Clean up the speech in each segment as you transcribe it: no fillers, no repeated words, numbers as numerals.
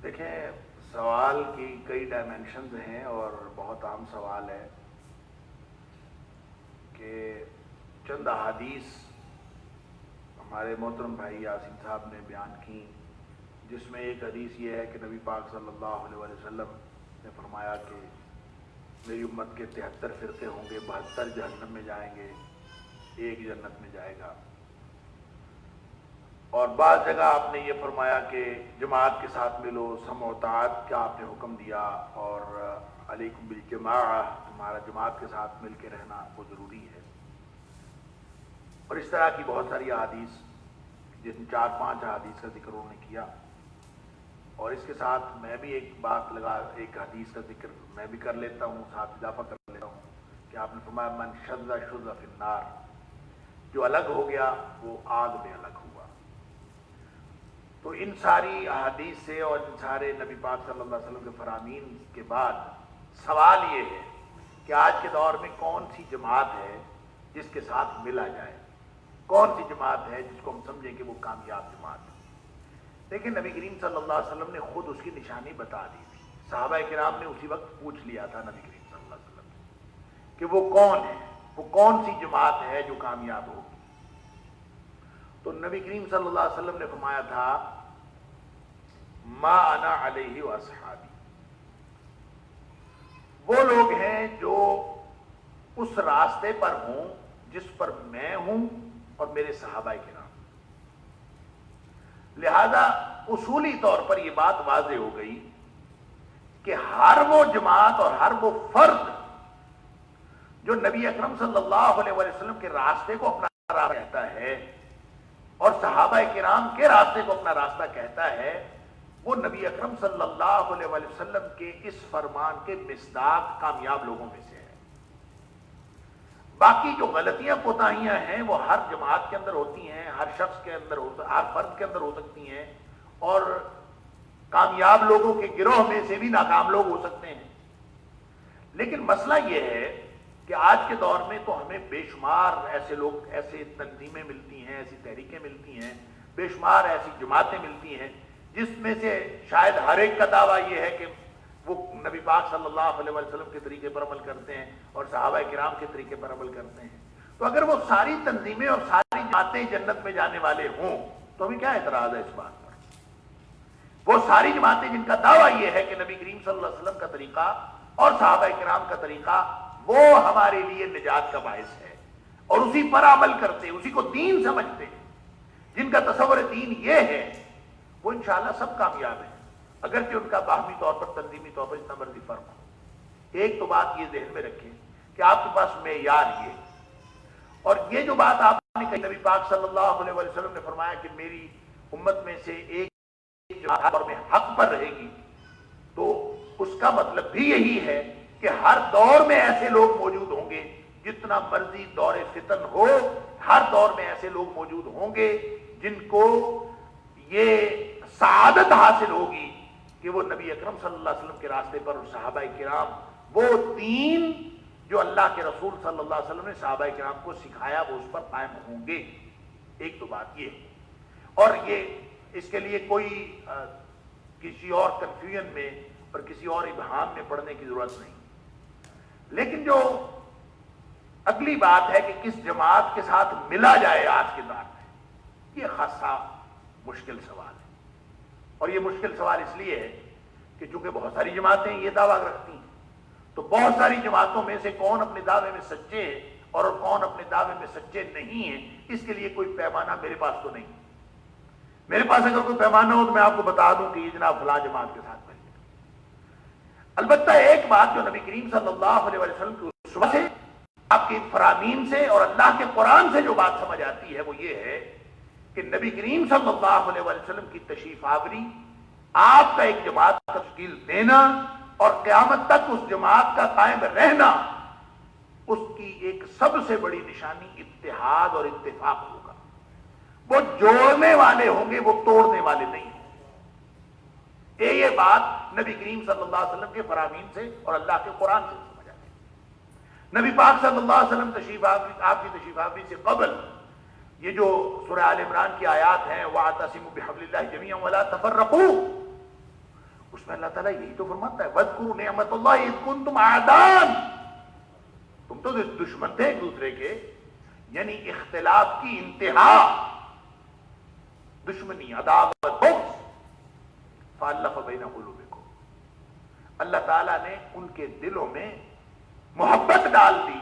دیکھیں، سوال کی کئی ڈائمینشنز ہیں اور بہت عام سوال ہے کہ چند احادیث ہمارے محترم بھائی یاسین صاحب نے بیان کی، جس میں ایک حدیث یہ ہے کہ نبی پاک صلی اللہ علیہ وسلم نے فرمایا کہ میری امت کے 73 فرقے ہوں گے، 72 جہنم میں جائیں گے، ایک جنت میں جائے گا۔ اور بعض جگہ آپ نے یہ فرمایا کہ جماعت کے ساتھ ملو، سمع و طاعت کا آپ نے حکم دیا، اور علیکم بالجماعہ، تمہارا جماعت کے ساتھ مل کے رہنا وہ ضروری ہے۔ اور اس طرح کی بہت ساری احادیث، جن 4-5 احادیث کا ذکر انہوں نے کیا۔ اور اس کے ساتھ میں بھی ایک حدیث کا ذکر میں بھی کر لیتا ہوں، ساتھ اضافہ کر لیتا ہوں کہ آپ نے فرمایا من شذ شذ فی النار، جو الگ ہو گیا وہ آگ میں الگ ہوا۔ تو ان ساری احادیث سے اور ان سارے نبی پاک صلی اللہ علیہ وسلم کے فرامین کے بعد سوال یہ ہے کہ آج کے دور میں کون سی جماعت ہے جس کے ساتھ ملا جائے، کون سی جماعت ہے جس کو ہم سمجھیں کہ وہ کامیاب جماعت ہے۔ لیکن نبی کریم صلی اللہ علیہ وسلم نے خود اس کی نشانی بتا دی تھی، صحابہ کرام نے اسی وقت پوچھ لیا تھا نبی کریم صلی اللہ علیہ وسلم سے کہ وہ کون ہے، وہ کون سی جماعت ہے جو کامیاب ہوگی۔ تو نبی کریم صلی اللہ علیہ وسلم نے فرمایا تھا ما انا علیہ واصحابی، وہ لوگ ہیں جو اس راستے پر ہوں جس پر میں ہوں اور میرے صحابہ کرام۔ لہذا اصولی طور پر یہ بات واضح ہو گئی کہ ہر وہ جماعت اور ہر وہ فرد جو نبی اکرم صلی اللہ علیہ وسلم کے راستے کو اپنا راستہ کہتا ہے اور صحابہ کرام کے راستے کو اپنا راستہ کہتا ہے، وہ نبی اکرم صلی اللہ علیہ وسلم کے اس فرمان کے مصداق کامیاب لوگوں میں سے ہے۔ باقی جو غلطیاں کوتاہیاں ہیں وہ ہر جماعت کے اندر ہوتی ہیں، ہر شخص کے اندر ہر فرد کے اندر ہو سکتی ہیں، اور کامیاب لوگوں کے گروہ میں سے بھی ناکام لوگ ہو سکتے ہیں۔ لیکن مسئلہ یہ ہے کہ آج کے دور میں تو ہمیں بے شمار ایسے لوگ، ایسے تنظیمیں ملتی ہیں، ایسی تحریکیں ملتی ہیں، بے شمار ایسی جماعتیں ملتی ہیں، جس میں سے شاید ہر ایک کا دعویٰ یہ ہے کہ وہ نبی پاک صلی اللہ علیہ وسلم کے طریقے پر عمل کرتے ہیں اور صحابہ کرام کے طریقے پر عمل کرتے ہیں۔ تو اگر وہ ساری تنظیمیں اور ساری جماعتیں جنت میں جانے والے ہوں تو ہمیں کیا اعتراض ہے اس بات پر؟ وہ ساری جماعتیں جن کا دعویٰ یہ ہے کہ نبی کریم صلی اللہ علیہ وسلم کا طریقہ اور صحابہ کرام کا طریقہ وہ ہمارے لیے نجات کا باعث ہے، اور اسی پر عمل کرتے، اسی کو دین سمجھتے ہیں، جن کا تصور دین یہ ہے، وہ انشاءاللہ سب کامیاب ہیں، اگرچہ ان کا باہمی طور پر، تنظیمی طور پر جتنا مرضی فرق ہو۔ ایک تو بات یہ ذہن میں رکھیں کہ آپ کے پاس معیار یہ، اور یہ جو بات آپ نے کہی نبی پاک صلی اللہ علیہ وسلم نے فرمایا کہ میری امت میں سے ایک جماعت اور میں حق پر رہے گی، تو اس کا مطلب بھی یہی ہے کہ ہر دور میں ایسے لوگ موجود ہوں گے، جتنا مرضی دور فتن ہو، ہر دور میں ایسے لوگ موجود ہوں گے جن کو یہ سعادت حاصل ہوگی کہ وہ نبی اکرم صلی اللہ علیہ وسلم کے راستے پر، اور صحابہ کرام وہ دین جو اللہ کے رسول صلی اللہ علیہ وسلم نے صحابہ کرام کو سکھایا وہ اس پر قائم ہوں گے۔ ایک تو بات یہ ہے، اور یہ اس کے لیے کوئی کسی اور کنفیوژن میں اور کسی اور ابہام میں پڑھنے کی ضرورت نہیں۔ لیکن جو اگلی بات ہے کہ کس جماعت کے ساتھ ملا جائے آج کے دور میں، یہ خاصا مشکل سوال ہے، اور یہ مشکل سوال اس لیے ہے کہ چونکہ بہت ساری جماعتیں یہ دعویٰ رکھتی ہیں، تو بہت ساری جماعتوں میں سے کون اپنے دعوے میں سچے ہیں اور کون اپنے دعوے میں سچے نہیں ہیں، اس کے لیے کوئی پیمانہ میرے پاس تو نہیں۔ میرے پاس اگر کوئی پیمانہ ہو تو میں آپ کو بتا دوں کہ یہ جناب فلاں جماعت کے ساتھ مل جائے۔ البتہ ایک بات جو نبی کریم صلی اللہ علیہ وسلم کی اسوہ سے، آپ کے فرامین سے اور اللہ کے قرآن سے جو بات سمجھ آتی ہے وہ یہ ہے کہ نبی کریم صلی اللہ علیہ وسلم کی تشریف آوری، آپ کا ایک جماعت تشکیل دینا اور قیامت تک اس جماعت کا قائم رہنا، اس کی ایک سب سے بڑی نشانی اتحاد اور اتفاق ہوگا۔ وہ جوڑنے والے ہوں گے، وہ توڑنے والے نہیں ہوں گے۔ یہ بات نبی کریم صلی اللہ علیہ وسلم کے فرامین سے اور اللہ کے قرآن سے سمجھ آتی ہے۔ نبی پاک صلی اللہ علیہ وسلم آپ کی تشریف آوری سے قبل یہ جو سورہ آل عمران کی آیات ہیں وَاعْتَصِمُوا بِحَبْلِ اللَّهِ جَمِيعًا وَلَا تَفَرَّقُوا، اللہ تعالیٰ یہی تو فرماتا ہے وَاذْكُرُوا نِعْمَتَ اللَّهِ إِذْ كُنْتُمْ أَعْدَاءً، تم تو دشمن تھے ایک دوسرے کے، یعنی اختلاف کی انتہا، دشمنی، عداوت، بغض، فَأَلَّفَ بَيْنَ قُلُوبِكُمْ، اللہ تعالیٰ نے ان کے دلوں میں محبت ڈال دی،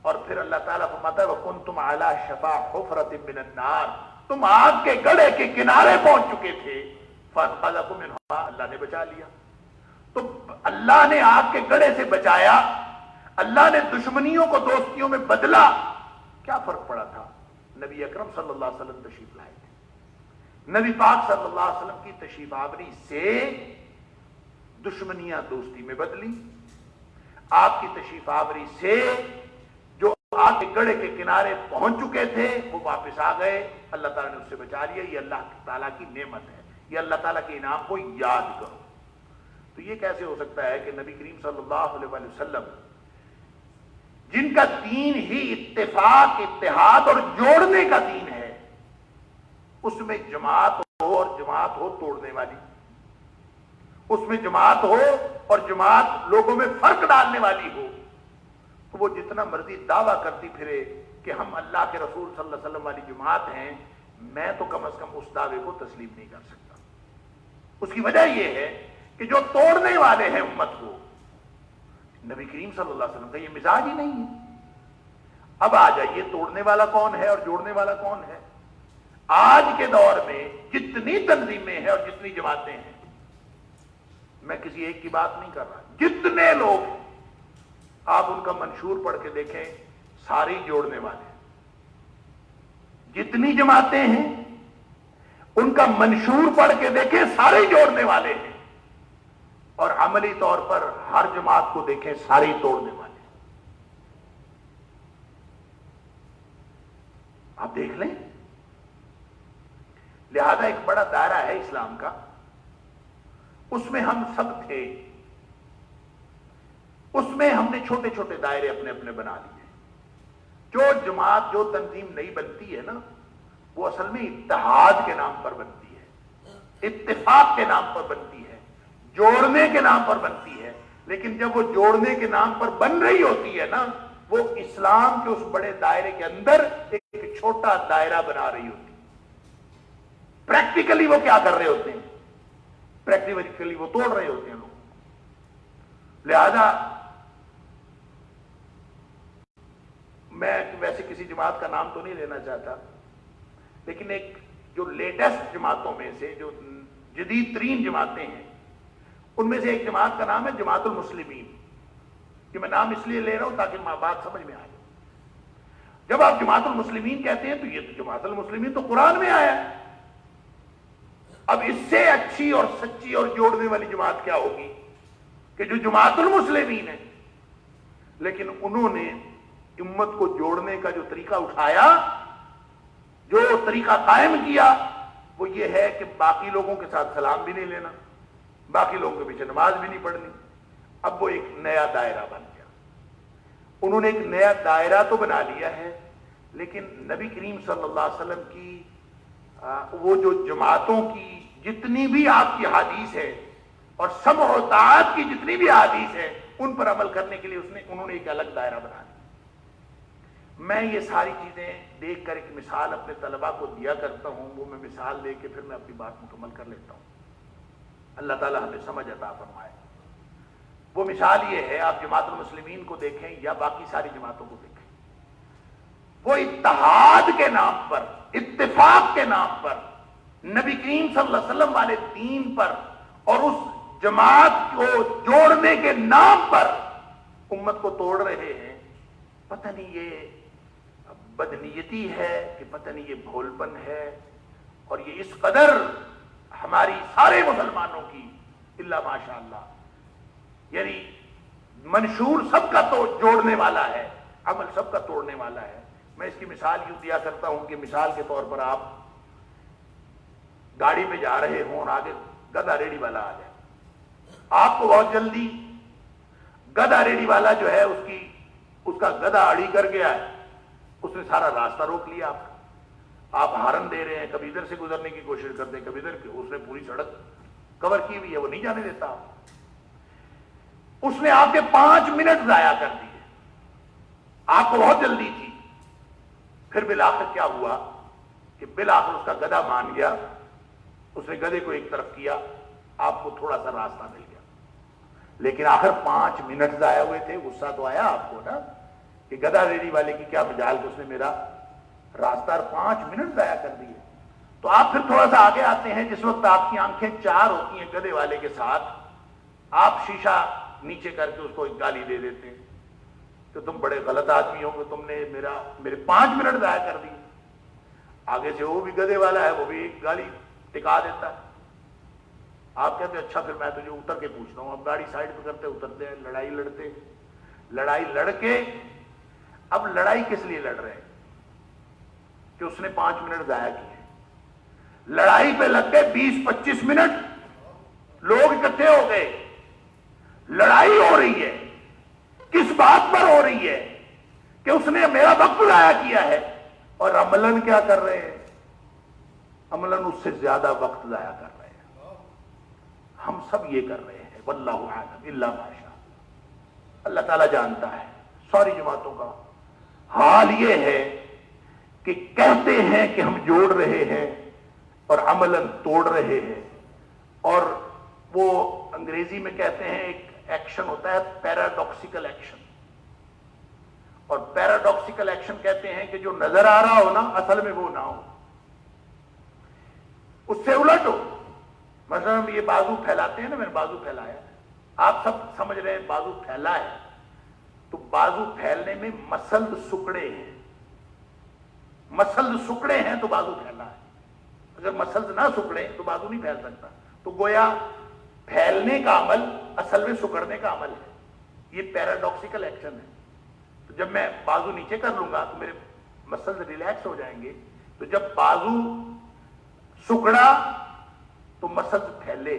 اور پھر اللہ تعالیٰ فرماتا ہے وَكُنْتُمْ عَلَى شَفَا حُفْرَةٍ مِّنَ النَّارِ، تم آگ کے گڑھے کے کنارے پہنچ چکے تھے، فَأَنْقَذَكُم مِّنْهَا، اللہ نے بچا لیا۔ تو اللہ نے آگ کے گڑھے سے بچایا، اللہ نے دشمنیوں کو دوستیوں میں بدلا، کیا فرق پڑا تھا؟ نبی اکرم صلی اللہ علیہ وسلم تشریف لائے تھے، نبی پاک صلی اللہ علیہ وسلم کی تشریف آوری سے دشمنیاں دوستی میں بدلی، آپ کی تشریف آوری سے جو آگ کے گڑھے کے کنارے پہنچ چکے تھے وہ واپس آ گئے، اللہ تعالیٰ نے اس سے بچا لیا۔ یہ اللہ تعالیٰ کی نعمت ہے، یہ اللہ تعالیٰ کے انعام کو یاد کرو۔ تو یہ کیسے ہو سکتا ہے کہ نبی کریم صلی اللہ علیہ وسلم جن کا دین ہی اتفاق، اتحاد اور جوڑنے کا دین ہے، اس میں جماعت ہو اور جماعت ہو توڑنے والی، اس میں جماعت ہو اور جماعت لوگوں میں فرق ڈالنے والی ہو، تو وہ جتنا مرضی دعویٰ کرتی پھرے کہ ہم اللہ کے رسول صلی اللہ علیہ وسلم والی جماعت ہیں، میں تو کم از کم اس دعوے کو تسلیم نہیں کر سکتا۔ اس کی وجہ یہ ہے کہ جو توڑنے والے ہیں امت کو، نبی کریم صلی اللہ علیہ وسلم کا یہ مزاج ہی نہیں ہے۔ اب آ جائیے توڑنے والا کون ہے اور جوڑنے والا کون ہے؟ آج کے دور میں جتنی تنظیمیں ہیں اور جتنی جماعتیں ہیں، میں کسی ایک کی بات نہیں کر رہا، جتنے لوگ ہیں آپ ان کا منشور پڑھ کے دیکھیں، ساری جوڑنے والے ہیں۔ جتنی جماعتیں ہیں ان کا منشور پڑھ کے دیکھیں، سارے جوڑنے والے ہیں، اور عملی طور پر ہر جماعت کو دیکھیں، ساری توڑنے والے ہیں۔ آپ دیکھ لیں، لہذا ایک بڑا دائرہ ہے اسلام کا، اس میں ہم سب تھے، اس میں ہم نے چھوٹے چھوٹے دائرے اپنے اپنے بنا لیے۔ جو جماعت، جو تنظیم نہیں بنتی ہے نا، وہ اصل میں اتحاد کے نام پر بنتی ہے، اتفاق کے نام پر بنتی ہے، جوڑنے کے نام پر بنتی ہے، لیکن جب وہ جوڑنے کے نام پر بن رہی ہوتی ہے نا، وہ اسلام کے اس بڑے دائرے کے اندر ایک چھوٹا دائرہ بنا رہی ہوتی ہے۔ پریکٹیکلی وہ کیا کر رہے ہوتے ہیں؟ پریکٹیکلی وہ توڑ رہے ہوتے ہیں لوگ۔ لہذا میں ویسے کسی جماعت کا نام تو نہیں لینا چاہتا، لیکن ایک جو لیٹسٹ جماعتوں میں سے، جو جدید ترین جماعتیں ہیں، ان میں سے ایک جماعت کا نام ہے جماعت المسلمین۔ کہ میں نام اس لیے لے رہا ہوں تاکہ بات سمجھ میں آئے۔ جب آپ جماعت المسلمین کہتے ہیں تو یہ تو جماعت المسلمین تو قرآن میں آیا ہے۔ اب اس سے اچھی اور سچی اور جوڑنے والی جماعت کیا ہوگی کہ جو جماعت المسلمین ہے، لیکن انہوں نے امت کو جوڑنے کا جو طریقہ اٹھایا، جو طریقہ قائم کیا، وہ یہ ہے کہ باقی لوگوں کے ساتھ سلام بھی نہیں لینا، باقی لوگوں کے پیچھے نماز بھی نہیں پڑھنی۔ اب وہ ایک نیا دائرہ بن گیا۔ انہوں نے ایک نیا دائرہ تو بنا لیا ہے، لیکن نبی کریم صلی اللہ علیہ وسلم کی وہ جو جماعتوں کی جتنی بھی آپ کی حدیث ہے اور سمع و طاعت کی جتنی بھی حدیث ہے، ان پر عمل کرنے کے لیے انہوں نے ایک الگ دائرہ بنا لیا۔ میں یہ ساری چیزیں دیکھ کر ایک مثال اپنے طلباء کو دیا کرتا ہوں، وہ میں مثال دے کے پھر میں اپنی بات مکمل کر لیتا ہوں۔ اللہ تعالی ہمیں سمجھ عطا فرمائے۔ وہ مثال یہ ہے، آپ جماعت المسلمین کو دیکھیں یا باقی ساری جماعتوں کو دیکھیں، وہ اتحاد کے نام پر، اتفاق کے نام پر، نبی کریم صلی اللہ علیہ وسلم والے دین پر اور اس جماعت کو جوڑنے کے نام پر امت کو توڑ رہے ہیں۔ پتہ نہیں یہ بدنیتی ہے کہ پتہ نہیں یہ بھولپن ہے، اور یہ اس قدر ہماری سارے مسلمانوں کی الا ماشاء اللہ، یعنی منشور سب کا تو جوڑنے والا ہے، عمل سب کا توڑنے والا ہے۔ میں اس کی مثال یوں دیا کرتا ہوں کہ مثال کے طور پر آپ گاڑی پہ جا رہے ہوں اور آگے گدھا ریڑھی والا آ جائے، آپ کو بہت جلدی، گدھا ریڑھی والا جو ہے اس کا گدھا اڑی کر گیا ہے، اس نے سارا راستہ روک لیا آپ ہارن دے رہے ہیں، کبھی ادھر سے گزرنے کی کوشش کرتے ہیں، کبھی ادھر، اس نے پوری سڑک کور کی ہوئی ہے وہ نہیں جانے دیتا. اس نے آپ کے 5 منٹ ضائع کر دیے. آپ کو بہت جلدی تھی. پھر بالآخر کیا ہوا کہ بالآخر اس کا گدھا مان گیا. اس نے گدھے کو ایک طرف کیا, آپ کو تھوڑا سا راستہ مل گیا. لیکن آخر 5 منٹ ضائع ہوئے تھے. غصہ تو آیا آپ کو نا کہ گدھا ریڑھی والے کی کیا مجال کہ اس نے میرا راستہ 5 منٹ ضائع کر دیے. تو آپ پھر تھوڑا سا آگے آتے ہیں. جس وقت آپ کی آنکھیں 4 ہوتی ہیں گدھے والے کے ساتھ, آپ شیشہ نیچے کر کے اس کو ایک گالی دے دیتے ہیں کہ تم بڑے غلط آدمی ہو کہ تم نے میرے 5 منٹ ضائع کر دی. آگے سے وہ بھی گدھے والا ہے, وہ بھی ایک گالی ٹکا دیتا ہے. آپ کہتے ہیں اچھا پھر میں تجھے اتر کے پوچھتا ہوں. اب گاڑی سائڈ پہ کرتے, اترتے ہیں, لڑائی لڑتے, لڑائی لڑ کے اب لڑائی کس لیے لڑ رہے ہیں کہ اس نے 5 منٹ ضائع کیے. لڑائی پہ لگ گئے 20-25 منٹ, لوگ اکٹھے ہو گئے, لڑائی ہو رہی ہے. کس بات پر ہو رہی ہے کہ اس نے میرا وقت ضائع کیا ہے, اور عملاً کیا کر رہے ہیں, عملاً اس سے زیادہ وقت ضائع کر رہے ہیں. ہم سب یہ کر رہے ہیں. واللہ اعلم الا ما شاء. اللہ تعالیٰ جانتا ہے. ساری جماعتوں کا حال یہ ہے کہ کہتے ہیں کہ ہم جوڑ رہے ہیں اور عملاً توڑ رہے ہیں. اور وہ انگریزی میں کہتے ہیں ایک ایکشن ہوتا ہے پیراڈاکسیکل ایکشن. اور پیراڈاکسیکل ایکشن کہتے ہیں کہ جو نظر آ رہا ہو نا اصل میں وہ نہ ہو, اس سے الٹ ہو. مثلا ہم یہ بازو پھیلاتے ہیں نا, میں نے بازو پھیلایا, آپ سب سمجھ رہے ہیں بازو پھیلا ہے, تو بازو پھیلنے میں مسلد سکڑے ہیں. مسلد سکڑے ہیں تو بازو پھیلا ہے. اگر مسلد نہ سکڑے تو بازو نہیں پھیل سکتا. تو گویا پھیلنے کا عمل اصل میں سکڑنے کا عمل ہے. یہ پیراڈاکسیکل ایکشن ہے. تو جب میں بازو نیچے کر لوں گا تو میرے مسلز ریلیکس ہو جائیں گے. تو جب بازو سکڑا تو مسلز پھیلے,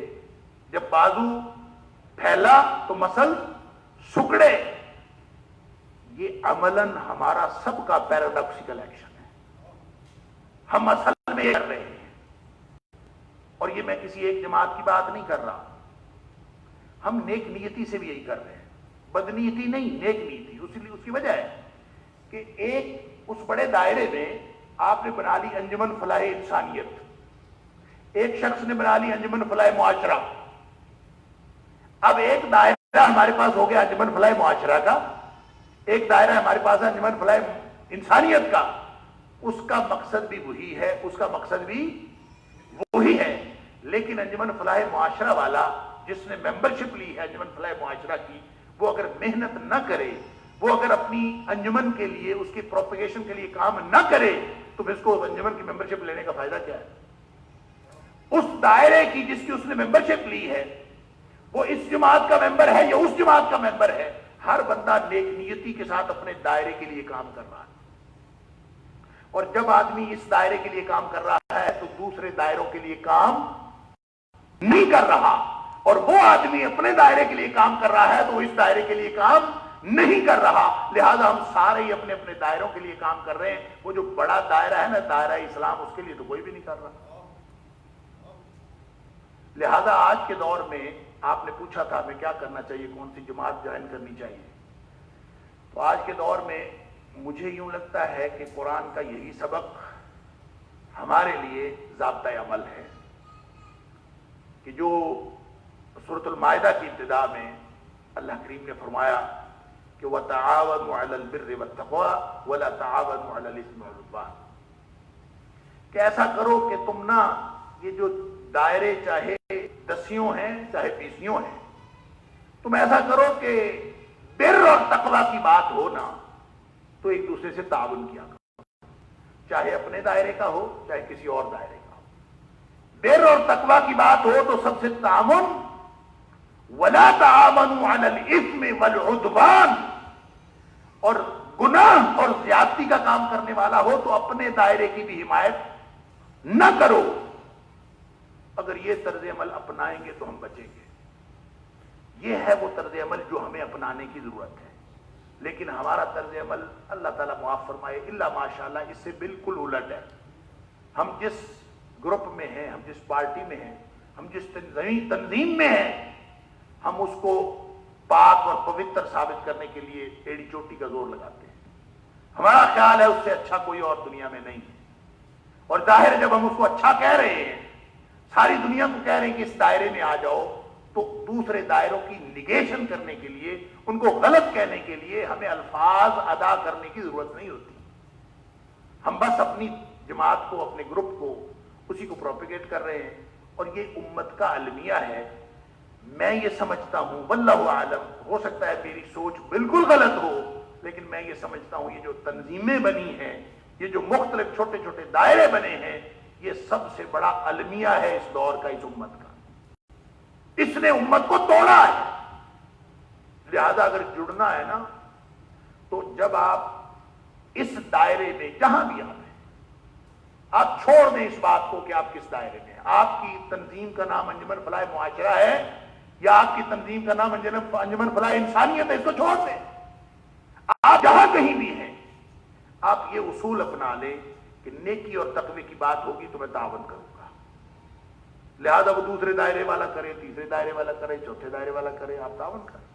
جب بازو پھیلا تو مسلز سکڑے. یہ عملاً ہمارا سب کا پیراڈاکسیکل ایکشن ہے. ہم اصل میں یہ کر رہے ہیں. اور یہ میں کسی ایک جماعت کی بات نہیں کر رہا, ہم نیک نیتی سے بھی یہی کر رہے ہیں. بدنیتی نہیں, نیک نیتی. اس کی وجہ ہے کہ ایک اس بڑے دائرے میں آپ نے بنا لی انجمن فلاح انسانیت, ایک شخص نے بنا لی انجمن فلاح معاشرہ. اب ایک دائرہ ہمارے پاس ہو گیا انجمن فلاح معاشرہ کا, ایک دائرہ ہمارے پاس ہے انجمن فلاح انسانیت کا. اس کا مقصد بھی وہی ہے, اس کا مقصد بھی وہی ہے. لیکن انجمن فلاح معاشرہ والا جس نے ممبرشپ لی ہے انجمن فلاح معاشرہ کی, وہ اگر محنت نہ کرے, وہ اگر اپنی انجمن کے لیے, اس کی پروپیگیشن کے لیے کام نہ کرے, تو پھر اس کو انجمن کی ممبرشپ لینے کا فائدہ کیا ہے؟ اس دائرے کی جس کی اس نے ممبرشپ لی ہے وہ اس جماعت کا ممبر ہے یا اس جماعت کا ممبر ہے, ہر بندہ نیک نیتی کے ساتھ اپنے دائرے کے لیے کام کر رہا ہے. اور جب آدمی اس دائرے کے لیے کام کر رہا ہے تو دوسرے دائروں کے لیے کام نہیں کر رہا, اور وہ آدمی اپنے دائرے کے لیے کام کر رہا ہے تو اس دائرے کے لیے کام نہیں کر رہا. لہذا ہم سارے ہی اپنے اپنے دائروں کے لیے کام کر رہے ہیں. وہ جو بڑا دائرہ ہے نا دائرہ اسلام, اس کے لیے تو کوئی بھی نہیں کر رہا. لہذا آج کے دور میں آپ نے پوچھا تھا ہمیں کیا کرنا چاہیے, کون سی جماعت جوائن کرنی چاہیے. تو آج کے دور میں مجھے یوں لگتا ہے کہ قرآن کا یہی سبق ہمارے لیے ضابطۂ عمل ہے کہ جو سورۃ المائدہ کی ابتدا میں اللہ کریم نے فرمایا کہ وَتَعَاوَنُوا عَلَى الْبِرِّ وَالتَّقْوَىٰ وَلَا تَعَاوَنُوا عَلَى الْإِثْمِ وَالْعُدْوَانِ, کہ ایسا کرو کہ تم نہ یہ جو دائرے چاہے 10 ہیں چاہے 20 ہیں, تم ایسا کرو کہ بر اور تقویٰ کی بات ہو نا تو ایک دوسرے سے تعاون کیا کرو, چاہے اپنے دائرے کا ہو چاہے کسی اور دائرے کا ہو. بر اور تقویٰ کی بات ہو تو سب سے تعاون, وَلَا تَعَاوَنُوا عَلَى الْإِثْمِ وَالْعُدْوَانِ, اور گناہ اور زیادتی کا کام کرنے والا ہو تو اپنے دائرے کی بھی حمایت نہ کرو. اگر یہ طرز عمل اپنائیں گے تو ہم بچیں گے. یہ ہے وہ طرز عمل جو ہمیں اپنانے کی ضرورت ہے. لیکن ہمارا طرز عمل اللہ تعالیٰ معاف فرمائے الا ماشاءاللہ اس سے بالکل الٹ ہے. ہم جس گروپ میں ہیں, ہم جس پارٹی میں ہیں, ہم جس تنظیم میں ہیں ہم اس کو پاک اور پوتر ثابت کرنے کے لیے ایڑی چوٹی کا زور لگاتے ہیں. ہمارا خیال ہے اس سے اچھا کوئی اور دنیا میں نہیں ہے. اور ظاہر جب ہم اس کو اچھا کہہ رہے ہیں, ساری دنیا کو کہہ رہے ہیں کہ اس دائرے میں آ جاؤ, تو دوسرے دائروں کی نگیشن کرنے کے لیے, ان کو غلط کہنے کے لیے ہمیں الفاظ ادا کرنے کی ضرورت نہیں ہوتی. ہم بس اپنی جماعت کو, اپنے گروپ کو, اسی کو پروپیگیٹ کر رہے ہیں. اور یہ امت کا المیہ ہے. میں یہ سمجھتا ہوں, واللہ اعلم, ہو سکتا ہے میری سوچ بالکل غلط ہو, لیکن میں یہ سمجھتا ہوں یہ جو تنظیمیں بنی ہیں, یہ جو مختلف چھوٹے چھوٹے دائرے بنے ہیں, یہ سب سے بڑا المیہ ہے اس دور کا, اس امت کا. اس نے امت کو توڑا ہے. لہذا اگر جڑنا ہے نا, تو جب آپ اس دائرے میں جہاں بھی آپ ہیں, آپ چھوڑ دیں اس بات کو کہ آپ کس دائرے میں ہیں. آپ کی تنظیم کا نام انجمن فلاح معاشرہ ہے یا آپ کی تنظیم کا نام انجمن فلاح انسانیت ہے, اس کو چھوڑ دیں. آپ جہاں کہیں بھی ہیں, آپ یہ اصول اپنا لیں کہ نیکی اور تقوی کی بات ہوگی تو میں تعاون کروں گا. لہذا وہ دوسرے دائرے والا کرے, تیسرے دائرے والا کرے, چوتھے دائرے والا کرے, آپ تعاون کریں.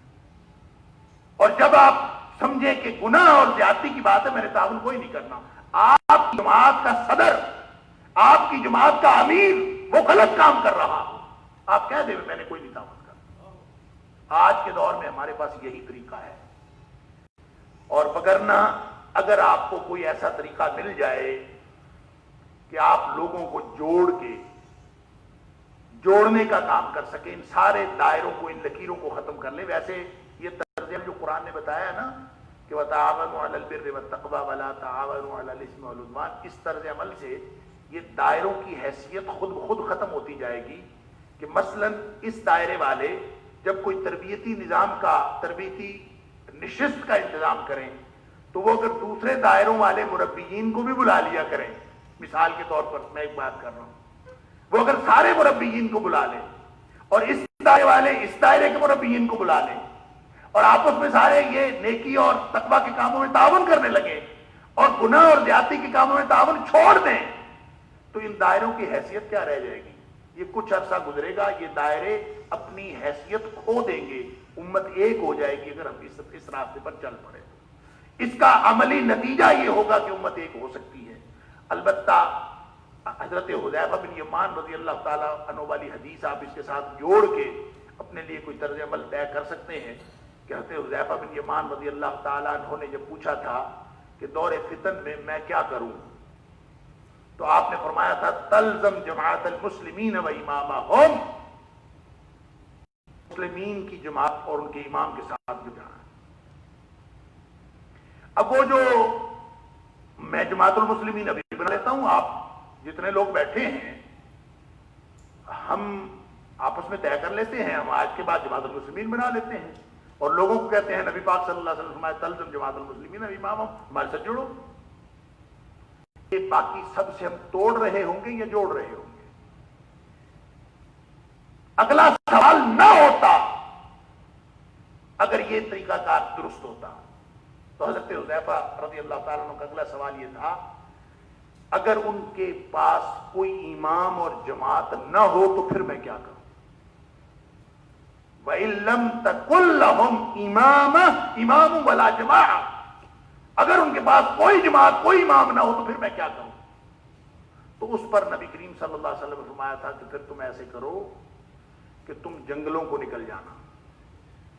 اور جب آپ سمجھیں کہ گناہ اور زیادتی کی بات ہے, میں نے تعاون کوئی نہیں کرنا. آپ کی جماعت کا صدر, آپ کی جماعت کا امیر وہ غلط کام کر رہا ہو, آپ کہہ دیں میں نے کوئی نہیں تعاون کرنا. آج کے دور میں ہمارے پاس یہی طریقہ ہے. اور وگرنہ اگر آپ کو کوئی ایسا طریقہ مل جائے کہ آپ لوگوں کو جوڑنے کا کام کر سکیں, ان سارے دائروں کو, ان لکیروں کو ختم کر لیں. ویسے یہ طرز جو قرآن نے بتایا نا کہ وَتَعَاوَنُوا عَلَى الْبِرِّ وَالتَّقْوَىٰ وَلَا تَعَاوَنُوا عَلَى الْإِثْمِ وَالْعُدْوَانِ, اس طرز عمل سے یہ دائروں کی حیثیت خود ختم ہوتی جائے گی. کہ مثلا اس دائرے والے جب کوئی تربیتی نظام کا, تربیتی نشست کا انتظام کریں, تو وہ اگر دوسرے دائروں والے مربیین کو بھی بلا لیا کریں, مثال کے طور پر میں ایک بات کر رہا ہوں, وہ اگر سارے مربیین کو بلا لیں اور اس دائرے والے اس دائرے کے مربیین کو بلا لیں اور آپس میں سارے یہ نیکی اور تقویٰ کے کاموں میں تعاون کرنے لگے اور گناہ اور زیادتی کے کاموں میں تعاون چھوڑ دیں, تو ان دائروں کی حیثیت کیا رہ جائے گی؟ یہ کچھ عرصہ گزرے گا, یہ دائرے اپنی حیثیت کھو دیں گے, امت ایک ہو جائے گی اگر ہم اس راستے پر چل پڑے. اس کا عملی نتیجہ یہ ہوگا کہ امت ایک ہو سکتی ہے. البتہ حضرت حذیفہ بن یمان رضی اللہ تعالیٰ عنہ والی حدیث آپ اس کے ساتھ جوڑ کے اپنے لیے کوئی طرز عمل طے کر سکتے ہیں کہ حضرت حذیفہ بن یمان رضی اللہ تعالیٰ عنہ نے جب پوچھا تھا کہ دور فتن میں کیا کروں, تو آپ نے فرمایا تھا تلزم جماعت المسلمین و امامہم, مسلمین کی جماعت اور ان کے امام کے ساتھ جو جانا. اب وہ جو میں جماعت المسلمین ابھی بنا لیتا ہوں, آپ جتنے لوگ بیٹھے ہیں ہم آپس میں طے کر لیتے ہیں, ہم آج کے بعد جماعت المسلمین بنا لیتے ہیں اور لوگوں کو کہتے ہیں نبی پاک صلی اللہ علیہ وسلم فرمایا تلزم جماعت المسلمین و امامہم, ہمارے ساتھ جڑو. یہ باقی سب سے ہم توڑ رہے ہوں گے یا جوڑ رہے ہوں گے؟ اگلا سوال نہ ہوتا اگر یہ طریقہ کار درست ہوتا, تو حضرت حذیفہ رضی اللہ تعالیٰ عنہ کا اگلا سوال یہ تھا اگر ان کے پاس کوئی امام اور جماعت نہ ہو تو پھر میں کیا کروں؟ وَإِن لَمْ تَكُن لَهُمْ إِمَامٌ وَلَا جَمَاعَةٌ, اگر ان کے پاس کوئی جماعت کوئی امام نہ ہو تو پھر میں کیا کروں؟ تو اس پر نبی کریم صلی اللہ علیہ وسلم نے فرمایا تھا کہ پھر تم ایسے کرو کہ تم جنگلوں کو نکل جانا,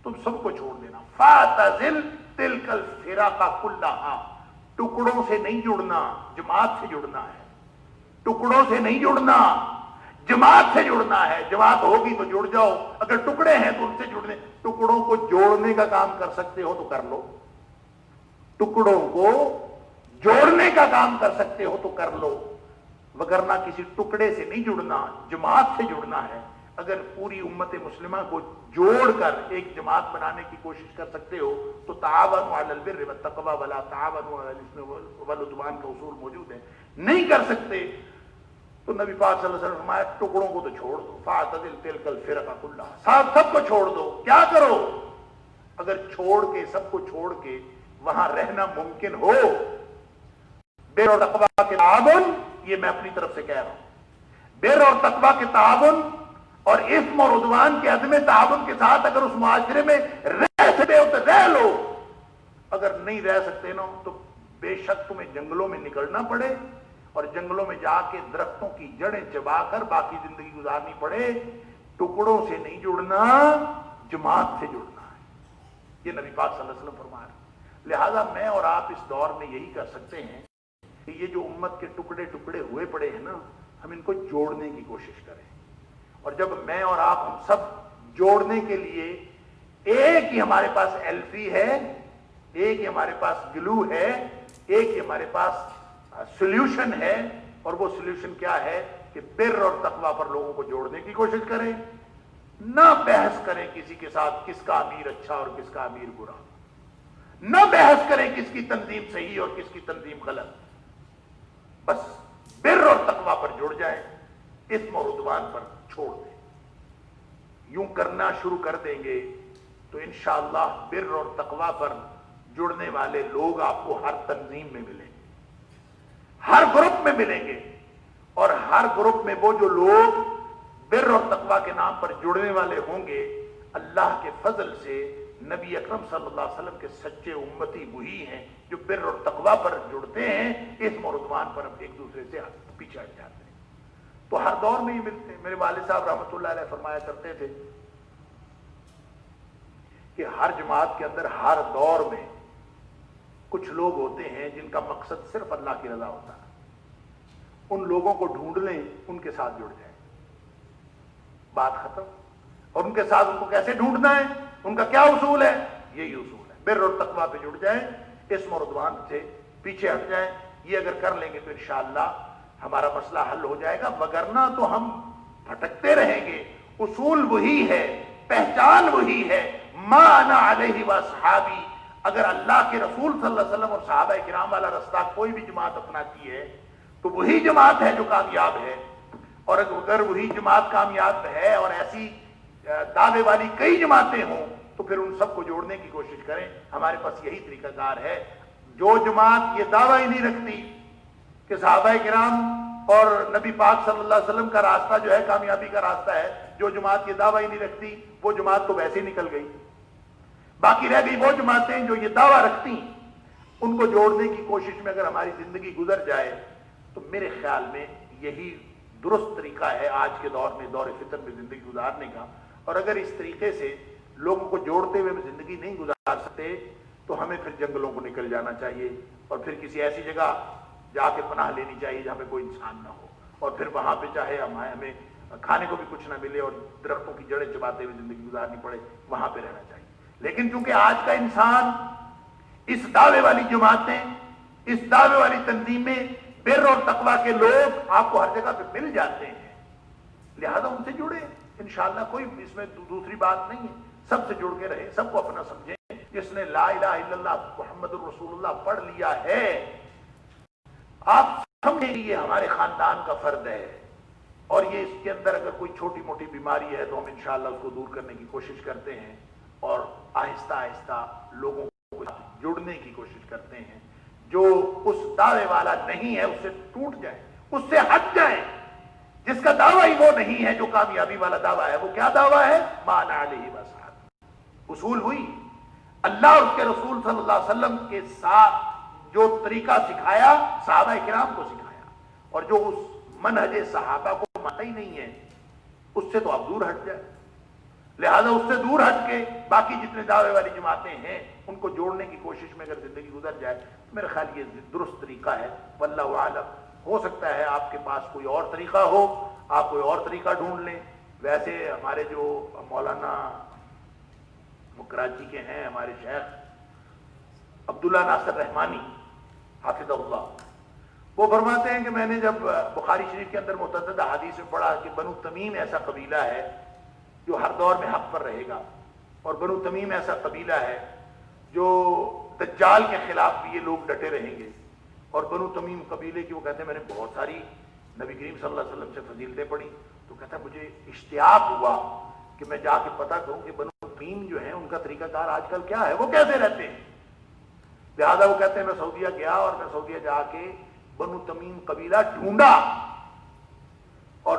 تم سب کو چھوڑ دینا. فَاعْتَزِلْ تِلْكَ الْفِرَقَ كُلَّهَا, ٹکڑوں سے نہیں جڑنا, جماعت سے جڑنا ہے. ٹکڑوں سے نہیں جڑنا, جماعت سے جڑنا ہے. جماعت ہوگی تو جڑ جاؤ, اگر ٹکڑے ہیں تو ان سے جڑنے. ٹکڑوں کو جوڑنے کا کام کر سکتے ہو تو کر لو, ٹکڑوں کو جوڑنے کا کام کر سکتے ہو تو کر لو, وگرنہ کسی ٹکڑے سے نہیں جڑنا, جماعت سے جڑنا ہے. اگر پوری امت مسلمہ کو جوڑ کر ایک جماعت بنانے کی کوشش کر سکتے ہو تو تعاونوا علی البر والتقوی ولا تعاونوا علی الاثم والعدوان کا اصول موجود ہے. نہیں کر سکتے تو نبی پاک صلی اللہ علیہ وسلم نے فرمایا ٹکڑوں کو تو چھوڑ دو, فاعتزل تلک الفرق کلها, سب کو چھوڑ دو. کیا کرو؟ اگر چھوڑ کے, سب کو چھوڑ کے وہاں رہنا ممکن ہو, بر اور تقوی کے تعاون, یہ میں اپنی طرف سے کہہ رہا ہوں, بر اور تقوی کے تعاون اور اسم اور عدوان کے عدم تعاون کے ساتھ اگر اس معاشرے میں رہ سکتے ہو تو رہ لو، اگر نہیں رہ سکتے نا تو بے شک تمہیں جنگلوں میں نکلنا پڑے اور جنگلوں میں جا کے درختوں کی جڑیں چبا کر باقی زندگی گزارنی پڑے. ٹکڑوں سے نہیں جڑنا، جماعت سے جڑنا ہے. یہ نبی پاک صلی اللہ علیہ وسلم فرما رہے ہیں. لہذا میں اور آپ اس دور میں یہی کر سکتے ہیں کہ یہ جو امت کے ٹکڑے ٹکڑے ہوئے پڑے ہیں نا، ہم ان کو جوڑنے کی کوشش کریں. اور جب میں اور آپ ہم سب جوڑنے کے لیے، ایک ہی ہمارے پاس ایلفی ہے، ایک ہی ہمارے پاس گلو ہے، ایک ہی ہمارے پاس سولوشن ہے، اور وہ سولوشن کیا ہے کہ بر اور تقوی پر لوگوں کو جوڑنے کی کوشش کریں. نہ بحث کریں کسی کے ساتھ کس کا امیر اچھا اور کس کا امیر برا، نہ بحث کریں کس کی تنظیم صحیح اور کس کی تنظیم غلط. بس بر اور تقوی پر جڑ جائیں، اسم اور عدوان پر چھوڑ دیں. یوں کرنا شروع کر دیں گے تو انشاءاللہ بر اور تقوی پر جڑنے والے لوگ آپ کو ہر تنظیم میں ملیں گے، ہر گروپ میں ملیں گے. اور ہر گروپ میں وہ جو لوگ بر اور تقوی کے نام پر جڑنے والے ہوں گے، اللہ کے فضل سے نبی اکرم صلی اللہ علیہ وسلم کے سچے امتی وہی ہیں جو بر اور تقوی پر جڑتے ہیں، اسم اور عدوان پر ایک دوسرے سے پیچھے ہٹ جاتے ہیں. تو ہر دور میں ہی ملتے ہیں. میرے والد صاحب رحمۃ اللہ علیہ فرمایا کرتے تھے کہ ہر جماعت کے اندر ہر دور میں کچھ لوگ ہوتے ہیں جن کا مقصد صرف اللہ کی رضا ہوتا ہے. ان لوگوں کو ڈھونڈ لیں، ان کے ساتھ جڑ جائیں، بات ختم. اور ان کے ساتھ ان کو کیسے ڈھونڈنا ہے، ان کا کیا اصول ہے؟ یہی اصول ہے، بر اور تقوی پہ جڑ جائیں، اسم اور عدوان سے پیچھے ہٹ جائیں. یہ اگر کر لیں گے تو انشاءاللہ ہمارا مسئلہ حل ہو جائے گا. وگرنہ تو ہم بھٹکتے رہیں گے. اصول وہی ہے، پہچان وہی ہے، ما انا علیہ واصحابی. اگر اللہ کے رسول صلی اللہ علیہ وسلم اور صحابہ کرام والا رستہ کوئی بھی جماعت اپناتی ہے تو وہی جماعت ہے جو کامیاب ہے. اور اگر وہی جماعت کامیاب ہے اور ایسی دعوے والی کئی جماعتیں ہوں تو پھر ان سب کو جوڑنے کی کوشش کریں. ہمارے پاس یہی طریقہ کار ہے. جو جماعت یہ دعویٰ ہی نہیں رکھتی کہ صحابہ کرام اور نبی پاک صلی اللہ علیہ وسلم کا راستہ جو ہے کامیابی کا راستہ ہے، جو جماعت یہ دعویٰ ہی نہیں رکھتی وہ جماعت تو ویسے ہی نکل گئی. باقی رہ گئی وہ جماعتیں جو یہ دعویٰ رکھتی. ان کو جوڑنے کی کوشش میں اگر ہماری زندگی گزر جائے تو میرے خیال میں یہی درست طریقہ ہے آج کے دور میں، دور فتن میں زندگی گزارنے کا. اور اگر اس طریقے سے لوگوں کو جوڑتے ہوئے ہم زندگی نہیں گزار سکتے تو ہمیں پھر جنگلوں کو نکل جانا چاہیے اور پھر کسی ایسی جگہ جا کے پناہ لینی چاہیے جہاں پہ کوئی انسان نہ ہو. اور پھر وہاں پہ چاہے ہمیں کھانے کو بھی کچھ نہ ملے اور درختوں کی جڑیں چباتے ہوئے زندگی گزارنی پڑے، وہاں پہ رہنا چاہیے. لیکن چونکہ آج کا انسان، اس دعوے والی جماعتیں، اس دعوے والی تنظیمیں، بر اور تقوی کے لوگ آپ کو ہر جگہ پہ مل جاتے ہیں، لہذا ان سے جڑے. انشاءاللہ کوئی اس میں دوسری بات نہیں ہے. سب سے جڑ کے رہے، سب کو اپنا سمجھیں. جس نے لا الہ الا اللہ محمد الرسول اللہ پڑھ لیا ہے، آپ سمجھیں یہ ہمارے خاندان کا فرد ہے. اور یہ اس کے اندر اگر کوئی چھوٹی موٹی بیماری ہے تو ہم انشاءاللہ اس کو دور کرنے کی کوشش کرتے ہیں اور آہستہ آہستہ لوگوں کو جڑنے کی کوشش کرتے ہیں. جو اس دعوے والا نہیں ہے اس سے ٹوٹ جائے، اس سے ہٹ جائے. جس کا دعویٰ ہی وہ نہیں ہے جو کامیابی والا دعویٰ ہے، وہ کیا دعویٰ ہے؟ ما انا علیہ واصحابی. اصول ہوئی اللہ اور اس کے رسول صلی اللہ علیہ وسلم کے ساتھ جو طریقہ سکھایا صحابہ کرام کو سکھایا، اور جو اس منہج صحابہ کو مانتا ہی نہیں ہے اس سے تو آپ دور ہٹ جائے. لہذا اس سے دور ہٹ کے باقی جتنے دعوے والی جماعتیں ہیں ان کو جوڑنے کی کوشش میں اگر زندگی گزر جائے تو میرے خیال یہ درست طریقہ ہے. واللہ اعلم. ہو سکتا ہے آپ کے پاس کوئی اور طریقہ ہو، آپ کوئی اور طریقہ ڈھونڈ لیں. ویسے ہمارے جو مولانا کراچی کے ہیں، ہمارے شیخ عبداللہ ناصر رحمانی حافظ اللہ، وہ فرماتے ہیں کہ میں نے جب بخاری شریف کے اندر متعدد احادیث میں پڑھا کہ بنو تمیم ایسا قبیلہ ہے جو ہر دور میں حق پر رہے گا، اور بنو تمیم ایسا قبیلہ ہے جو دجال کے خلاف بھی یہ لوگ ڈٹے رہیں گے. اور بنو تمیم قبیلے کی وہ کہتے ہیں میں نے بہت ساری نبی کریم صلی اللہ علیہ وسلم سے فضیلتیں پڑھی، تو کہتا ہے مجھے اشتیاق ہوا کہ میں جا کے پتہ کروں کہ بنو تمیم جو ہیں ان کا طریقہ کار آج کل کیا ہے، وہ کیسے رہتے ہیں. لہٰذا وہ کہتے ہیں میں سعودیہ گیا اور میں سعودیہ جا کے بنو تمیم قبیلہ ڈھونڈا. اور